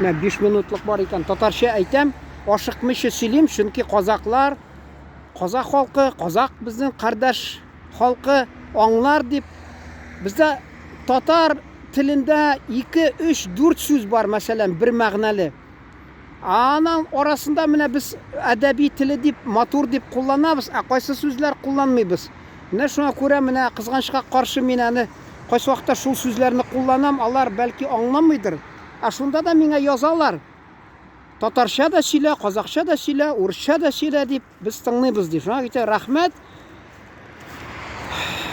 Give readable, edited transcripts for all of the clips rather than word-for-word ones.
Мен 5 минутлык бар икән. Татарча әйтәм, ашыкмыйча сөйлим, чөнки казаклар, казак халкы, казак безнең кардәш халкы аңлар дип. Бездә татар телендә 2, 3, 4 сүз бар, мәсәлән, бер мәгънәле. Аның арасында менә без әдәби теле дип, матур дип кулланабыз, кайсы сүзләр кулланмыйбыз. Менә шуңа күрә менә кызганычка каршы мин аны кайсы вакытта шул сүзләрне кулланам, алар бәлки аңламыйдыр. Шунда да миңа язалар. Татарча да сөйлә, казакча да сөйлә, урысча да сөйлә дип, без тыңлыйбыз ди. Шуңа әйтә рәхмәт.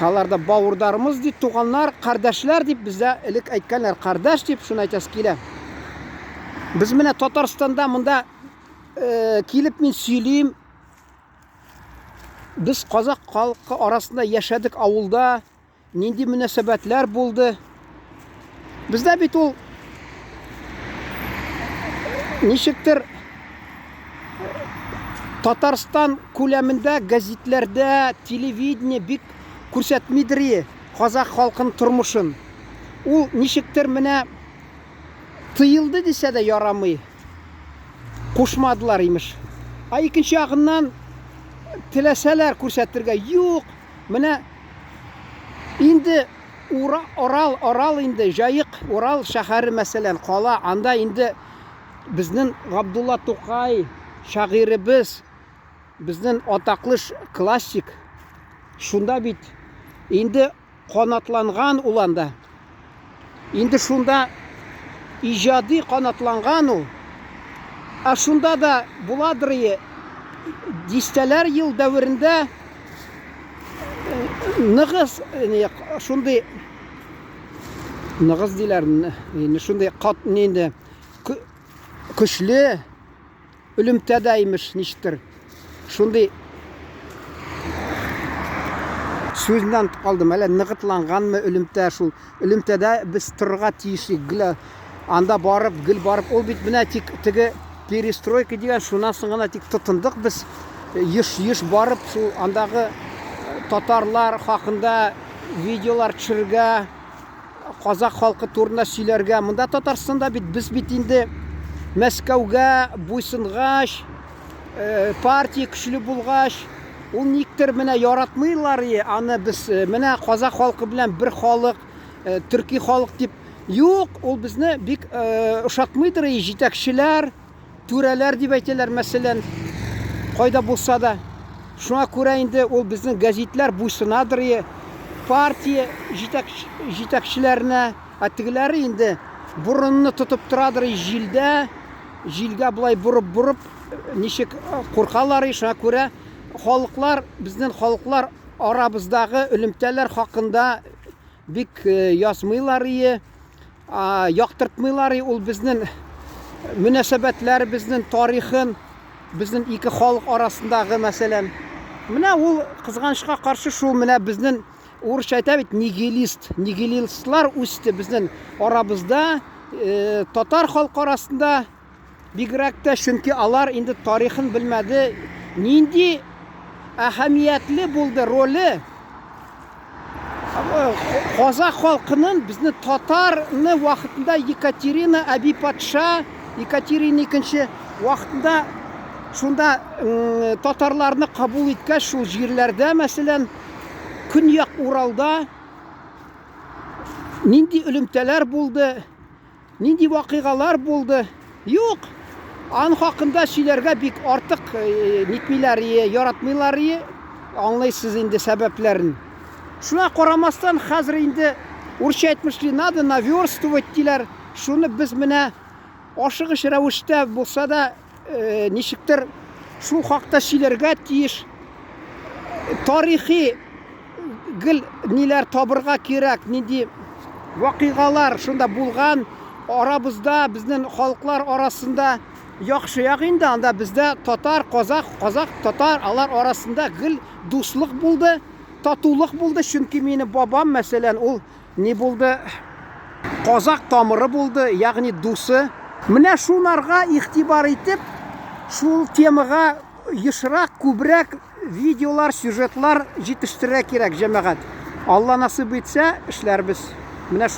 Алар да бавырдарыбыз ди, туганнар, кардәшләр дип бездә элек әйткәннәр, кардәш дип шуны әйтәсе килә. Biz менә Татарстанда монда килеп мин сөйлим. Biz казак халкы арасында яшәдек авылда, нинди мөнәсәбәтләр булды. Бездә бит ул ничектер Татарстан күләмендә газетләрдә, телевидение бик күрсәтмидер казак халкының тормышын. Ул ничектер менә тыйылды дисә дә ярамый. Кушмадылар имеш. Икенче ягыннан теләсәләр күрсәтергә юк. Менә инде Орал инде Җаек, Орал шәһәре мәсәлән кала, анда инде безнең Габдулла Тукай шагыйребез, безнең атаклы классик. Шунда бит инде канатланган ул анда. Инде шунда иҗади канатланган ул. Шунда да буладыр дистәләр ел дәверендә ныгыз шундый ныгыз диләр, шундый кат инде көчле үлемтәдә имеш ничтер. Шундый сүздән калдым, әле ныгытланганмы үлемтә, шул үлемтәдә без торырга тиеш гел. Анда барып, гел барып, ул бит менә тик теге перестройка дигән шуннан соң гына тик тотындык без еш барып, шул андагы татарлар хакында видеолар төшерергә, казак халкы турында сөйләргә. Монда Татарстанда бит без бит инде Мәскәүгә буйсынгач, партия көчле булгач, ул никтер менә яратмыйлар аны без менә казак халкы белән бер халык, төрки халык дип. Юк, ул безне бик ошатмыйдыр җитәкчеләр, түрәләр дип әйтәләр мәсәлән, кайда булса да. Шуңа күрә инде ул безнең газетләр буйсынадыр партия җитәкчеләренә, тегеләре инде бурынны тотып торадыр җилгә булай бурып ничек куркалар. Шуңа күрә халыклар, безнең халыклар арабыздагы үлемтәләр хакында бик язмыйлар, яктыртмыйлар ул безнең мөнәсәбәтләр, безнең тарихын, безнең ике халык арасындагы мәсәлән. Менә ул кызганычка каршы шул менә безнең урысча әйтә бит нигилистлар үсте безнең арабызда, татар халкы арасында бигрәк тә, чөнки алар инде тарихын белмәде, нинди әһәмиятле булды роле казак халкының безнең татарны вакытында Екатерина әби патша, Екатерина икенче вакытында шунда татарларны кабул иткәч шул җирләрдә, мәсәлән, Көньяк Уралда нинди үлемтәләр булды, нинди вакыйгалар булды. Юк, ан хакында сөйләргә бик артык нитмиләр, яратмыйлар, аңлайсыз инде сәбәпләрен. Шуңа карамастан хәзер инде урысча әйтмешли, надо наверстывать диләр. Шуны без менә ашыгыч рәвештә булса да ничектер шул хакта сөйләргә тиеш. Тарихи гел ниләр табырга кирәк, нинди вакыйгалар шунда булган арабызда, безнең халыклар арасында яхшы ягы инде анда бездә татар, казак, татар, алар арасында гел дуслык булды, татулык булды. Чөнки мине бабам мәсәлән ул ни булды? Казак тамыры булды, ягъни дусы. Менә шуларга игътибар итеп, шул темага ешрак, күбрәк видеолар, сюжетлар җитештерә кирәк җәмәгать. Алла насыйп итсә, эшләрбез. Менә